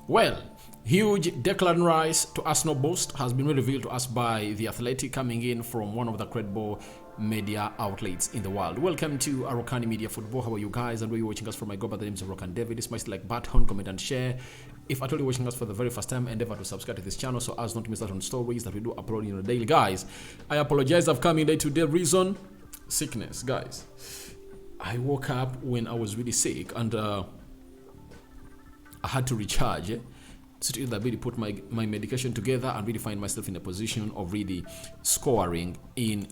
Well, huge Declan Rice to Arsenal boost has been revealed to us by The Athletic, coming in from one of the credible media outlets in the world. Welcome to Rokani Media Football. How are you guys? And where you're watching us from, I go by the names of Rokani David. Smash the like button, comment and share. If at all you're watching us for the very first time, endeavor to subscribe to this channel so as not to miss out on stories that we do upload on a daily. Guys, I apologize, I've come in late today. Reason, sickness. Guys, I woke up when I was really sick and I had to recharge so to really put my medication together and really find myself in a position of really scoring in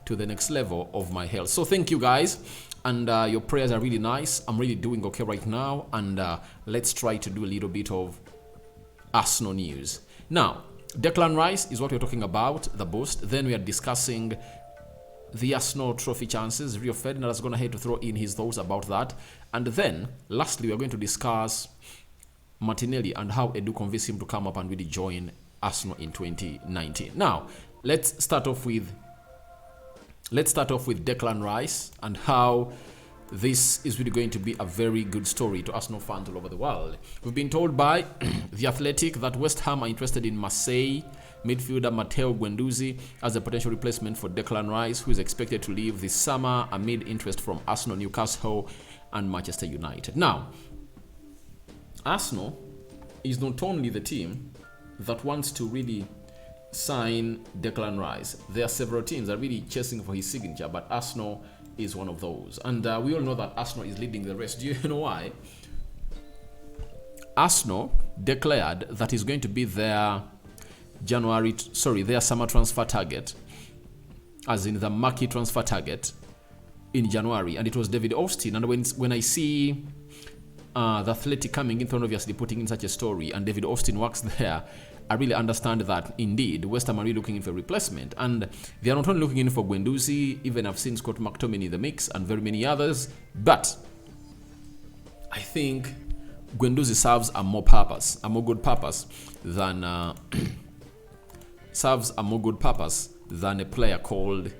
to the next level of my health. So thank you guys, and your prayers are really nice. I'm really doing okay right now, and let's try to do a little bit of Arsenal news. Now, Declan Rice is what we're talking about, the boost. Then we are discussing the Arsenal trophy chances. Rio Ferdinand is going to have to throw in his thoughts about that. And then, lastly, we're going to discuss Martinelli and how Edu convinced him to come up and really join Arsenal in 2019. Now, let's start off with Declan Rice and how this is really going to be a very good story to Arsenal fans all over the world. We've been told by The Athletic that West Ham are interested in Marseille midfielder Matteo Guendouzi as a potential replacement for Declan Rice, who is expected to leave this summer amid interest from Arsenal, Newcastle and Manchester United. Now, Arsenal is not only the team that wants to really sign Declan Rice. There are several teams that are really chasing for his signature, but Arsenal is one of those. And we all know that Arsenal is leading the race. Do you know why? Arsenal declared that is going to be their their summer transfer target, as in the marquee transfer target in January, and it was David Austin. And when I see the Athletic coming in, obviously putting in such a story, and David Austin works there, I really understand that indeed West Ham are really looking in for a replacement, and they are not only looking in for Guendouzi. Even I've seen Scott McTominay in the mix and very many others, but I think Guendouzi serves a more good purpose than a player called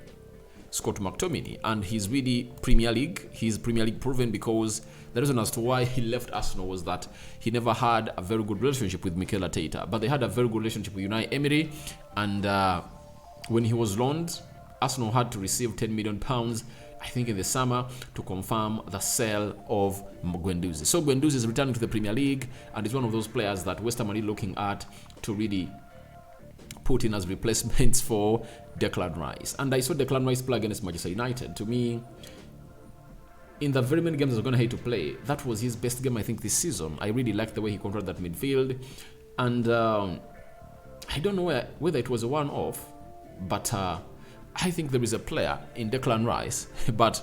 Scott McTominay, and he's really Premier League. He's Premier League proven, because the reason as to why he left Arsenal was that he never had a very good relationship with Mikel Arteta, but they had a very good relationship with Unai Emery, and when he was loaned, Arsenal had to receive £10 million, I think, in the summer to confirm the sale of Guendouzi. So Guendouzi is returning to the Premier League, and is one of those players that West Ham are really looking at to really put in as replacements for Declan Rice. And I saw Declan Rice play against Manchester United. To me, in the very many games he's going to have to play, that was his best game, I think, this season. I really liked the way he controlled that midfield, and I don't know whether it was a one-off, but I think there is a player in Declan Rice. But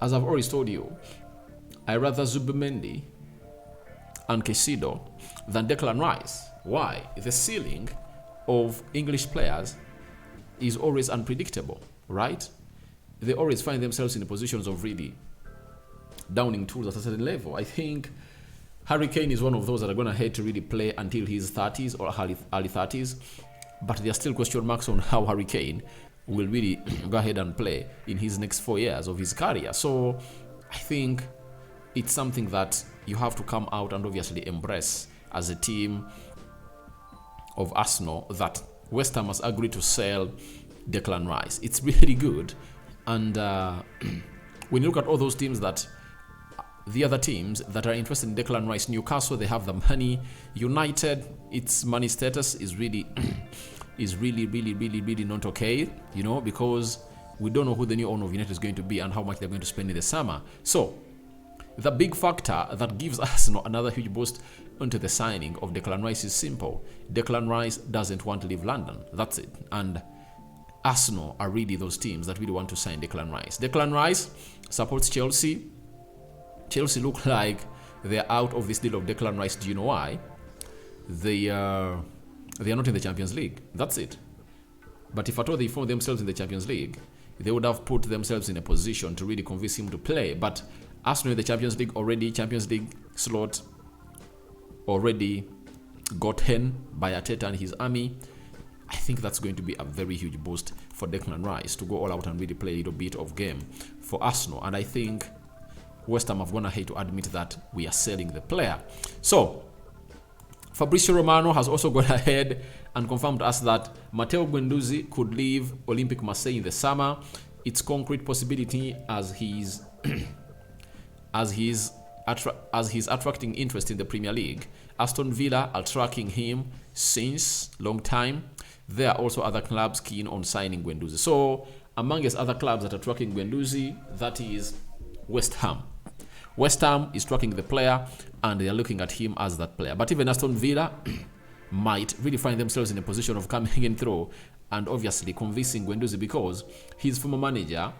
as I've always told you, I rather Zubimendi and Caicedo than Declan Rice. Why? The ceiling of English players is always unpredictable, right? They always find themselves in positions of really downing tools at a certain level. I think Harry Kane is one of those that are going to have to really play until his 30s or early 30s, but there are still question marks on how Harry Kane will really go ahead and play in his next 4 years of his career. So I think it's something that you have to come out and obviously embrace as a team of Arsenal, that West Ham has agreed to sell Declan Rice. It's really good. And when you look at all those teams, that the other teams that are interested in Declan Rice, Newcastle, they have the money. United, its money status is really really not okay, you know, because we don't know who the new owner of United is going to be and how much they're going to spend in the summer. So the big factor that gives us another huge boost onto the signing of Declan Rice is simple. Declan Rice doesn't want to leave London. That's it. And Arsenal are really those teams that really want to sign Declan Rice. Declan Rice supports Chelsea. Chelsea look like they're out of this deal of Declan Rice. Do you know why? They are not in the Champions League. That's it. But if at all they found themselves in the Champions League, they would have put themselves in a position to really convince him to play. But Arsenal in the Champions League slot already gotten by Arteta and his army. I think that's going to be a very huge boost for Declan Rice to go all out and really play a little bit of game for Arsenal. And I think West Ham have gone ahead to admit that we are selling the player. So Fabrizio Romano has also gone ahead and confirmed to us that Matteo Guendouzi could leave Olympique Marseille in the summer. It's concrete possibility as he's attracting interest in the Premier League. Aston Villa are tracking him since long time. There are also other clubs keen on signing Guendouzi. So amongst other clubs that are tracking Guendouzi, that is West Ham. West Ham is tracking the player and they are looking at him as that player. But even Aston Villa might really find themselves in a position of coming in through and obviously convincing Guendouzi, because his former manager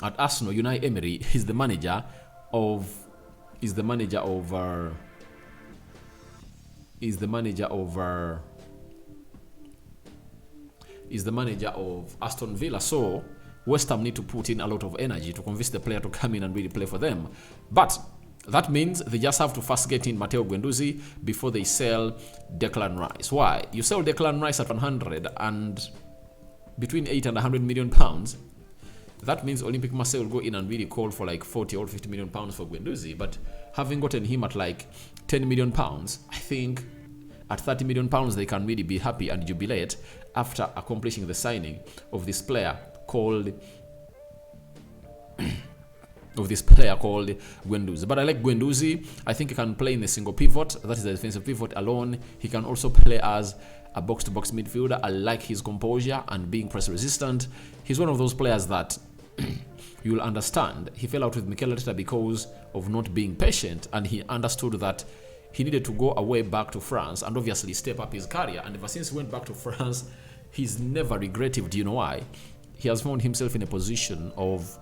at Arsenal, Unai Emery, is the manager of Aston Villa. So West Ham need to put in a lot of energy to convince the player to come in and really play for them. But that means they just have to first get in Matteo Guendouzi before they sell Declan Rice. Why? You sell Declan Rice at 100 and between 8 and 100 million pounds. That means Olympique Marseille will go in and really call for like 40 or 50 million pounds for Guendouzi. But having gotten him at like 10 million pounds, I think at 30 million pounds they can really be happy and jubilate after accomplishing the signing of this player called Guendouzi. But I like Guendouzi. I think he can play in a single pivot. That is the defensive pivot alone. He can also play as a box-to-box midfielder. I like his composure and being press resistant. He's one of those players that you'll understand. He fell out with Mikel Arteta because of not being patient, and he understood that he needed to go away back to France and obviously step up his career. And ever since he went back to France, he's never regretted. Do you know why? He has found himself in a position of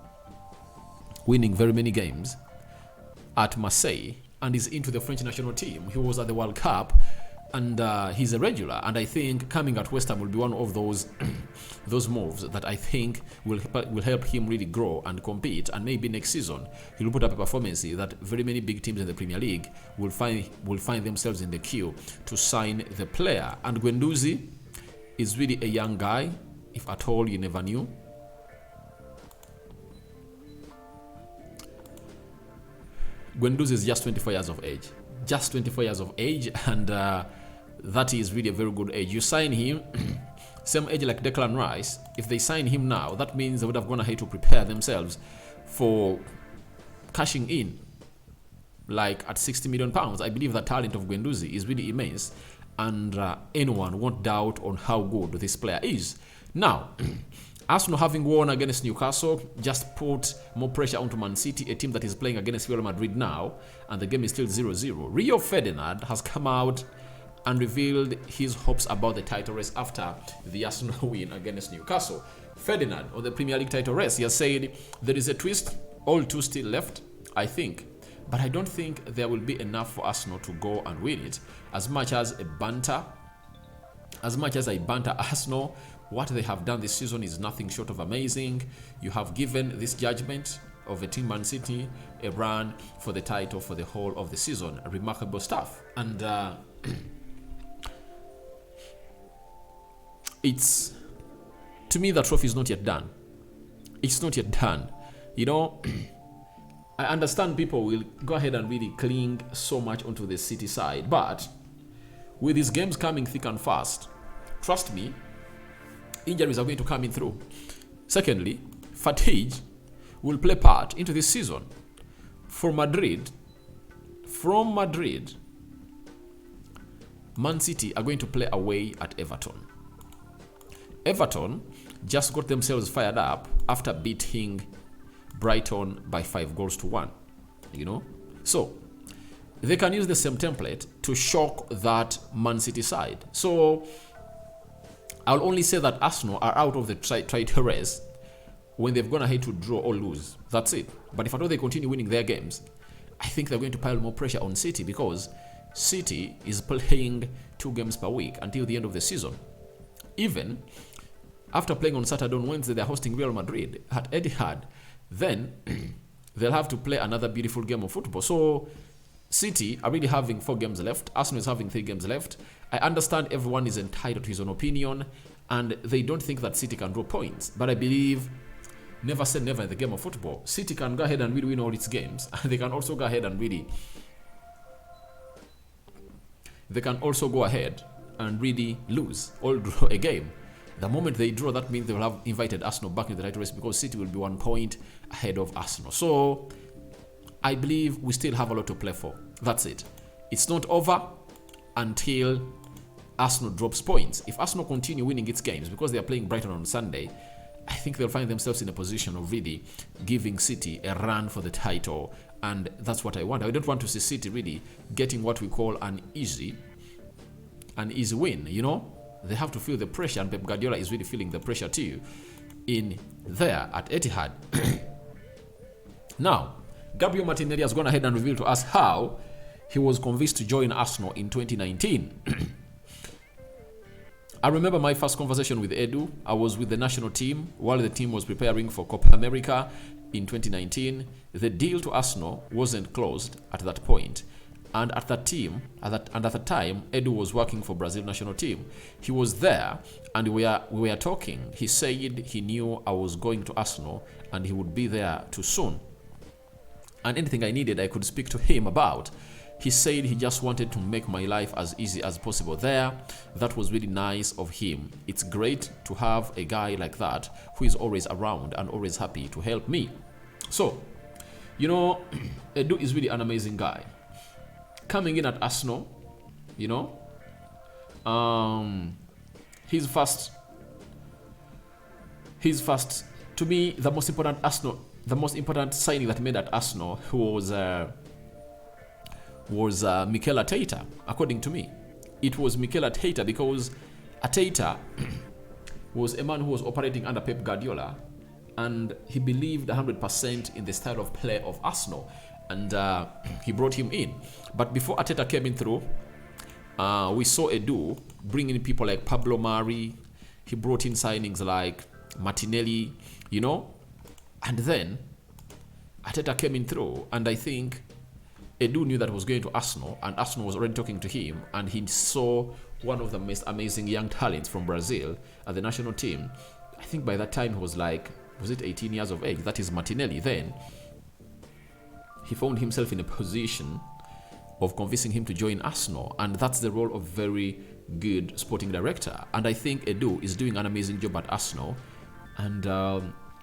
winning very many games at Marseille and is into the French national team. He was at the World Cup and he's a regular. And I think coming at West Ham will be one of those those moves that I think will help him really grow and compete. And maybe next season he'll put up a performance that very many big teams in the Premier League will find themselves in the queue to sign the player. And Guendouzi is really a young guy, if at all you never knew. Guendouzi is just 24 years of age. Just 24 years of age, and that is really a very good age. You sign him, same age like Declan Rice. If they sign him now, that means they would have gone ahead to prepare themselves for cashing in, like at 60 million pounds. I believe the talent of Guendouzi is really immense, and anyone won't doubt on how good this player is. Now, Arsenal, having won against Newcastle, just put more pressure onto Man City, a team that is playing against Real Madrid now, and the game is still 0-0. Rio Ferdinand has come out and revealed his hopes about the title race after the Arsenal win against Newcastle. Ferdinand, on the Premier League title race, he has said, there is a twist, all two still left, I think, but I don't think there will be enough for Arsenal to go and win it. As much as I banter Arsenal, what they have done this season is nothing short of amazing. You have given this judgment of a team, Man City, a run for the title for the whole of the season. Remarkable stuff. And it's, to me, the trophy is not yet done. It's not yet done. You know, I understand people will go ahead and really cling so much onto the City side, but with these games coming thick and fast, trust me, injuries are going to come in through. Secondly, fatigue will play part into this season. From Madrid, Man City are going to play away at Everton. Everton just got themselves fired up after beating Brighton by 5-1, you know. So they can use the same template to shock that Man City side. So I'll only say that Arsenal are out of the title race when they've gone ahead to draw or lose. That's it. But if at all they continue winning their games, I think they're going to pile more pressure on City, because City is playing 2 games per week until the end of the season. Even after playing on Saturday and Wednesday, they're hosting Real Madrid at Etihad. Then they'll have to play another beautiful game of football. So City are really having 4 games left. Arsenal is having 3 games left. I understand everyone is entitled to his own opinion, and they don't think that City can draw points. But I believe, never say never in the game of football. City can go ahead and really win all its games. And they can also go ahead and really they can also go ahead and really lose or draw a game. The moment they draw, that means they will have invited Arsenal back in the title race, because City will be 1 point ahead of Arsenal. So I believe we still have a lot to play for. That's it. It's not over until Arsenal drops points. If Arsenal continue winning its games, because they are playing Brighton on Sunday, I think they'll find themselves in a position of really giving City a run for the title. And that's what I want. I don't want to see City really getting what we call an easy win, you know? They have to feel the pressure, and Pep Guardiola is really feeling the pressure too in there at Etihad. Now, Gabriel Martinelli has gone ahead and revealed to us how he was convinced to join Arsenal in 2019. I remember my first conversation with Edu. I was with the national team while the team was preparing for Copa America in 2019. The deal to Arsenal wasn't closed at that point. And at that time, Edu was working for Brazil national team. He was there, and we were talking. He said he knew I was going to Arsenal, and he would be there too soon. And anything I needed, I could speak to him about. He said he just wanted to make my life as easy as possible there. That was really nice of him. It's great to have a guy like that who is always around and always happy to help me. So, you know, Edu is really an amazing guy. Coming in at Arsenal, you know, he's first. To me, the most important signing that he made at Arsenal was Mikel Arteta. According to me, it was Mikel Arteta, because Arteta was a man who was operating under Pep Guardiola, and he believed 100% in the style of play of Arsenal. And he brought him in. But before Arteta came in through, we saw Edu bringing in people like Pablo Mari. He brought in signings like Martinelli, you know. And then Arteta came in through, and I think Edu knew that he was going to Arsenal, and Arsenal was already talking to him, and he saw one of the most amazing young talents from Brazil at the national team. I think by that time he was like, was it 18 years of age? That is Martinelli. Then he found himself in a position of convincing him to join Arsenal, and that's the role of very good sporting director. And I think Edu is doing an amazing job at Arsenal, and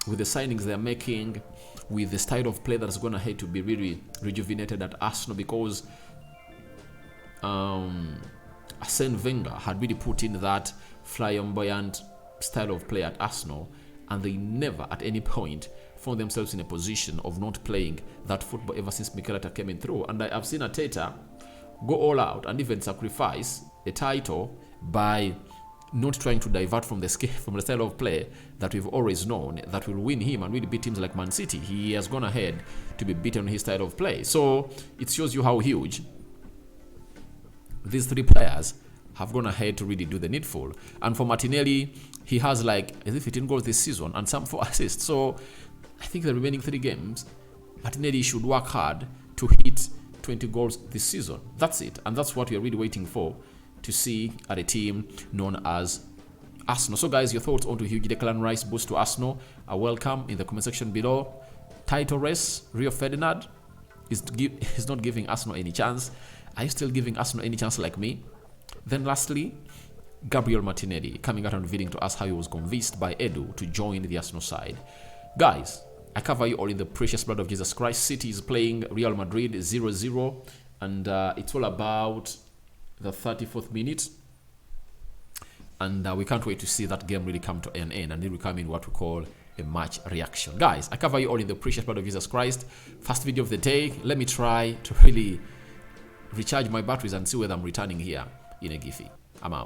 with the signings they're making, with the style of play that's going ahead to be really rejuvenated at Arsenal, because Arsene Wenger had really put in that flamboyant style of play at Arsenal, and they never at any point found themselves in a position of not playing that football ever since Mikel Arteta came in through. And I've seen Arteta go all out and even sacrifice a title by not trying to divert from the style of play that we've always known that will win him and really beat teams like Man City. He has gone ahead to be beaten on his style of play. So it shows you how huge these three players have gone ahead to really do the needful. And for Martinelli, he has like 15 goals this season and some 4 assists. So I think the remaining 3 games, Martinelli should work hard to hit 20 goals this season. That's it. And that's what we are really waiting for to see at a team known as Arsenal. So guys, your thoughts on to huge Declan Rice boost to Arsenal are welcome in the comment section below. Title race, Rio Ferdinand is not giving Arsenal any chance. Are you still giving Arsenal any chance like me? Then lastly, Gabriel Martinelli coming out and revealing to us how he was convinced by Edu to join the Arsenal side. Guys, I cover you all in the precious blood of Jesus Christ. City is playing Real Madrid 0-0, and it's all about the 34th minute. And we can't wait to see that game really come to an end, and then we come in what we call a match reaction. Guys, I cover you all in the precious blood of Jesus Christ. First video of the day. Let me try to really recharge my batteries and see whether I'm returning here in a Giphy. I'm out.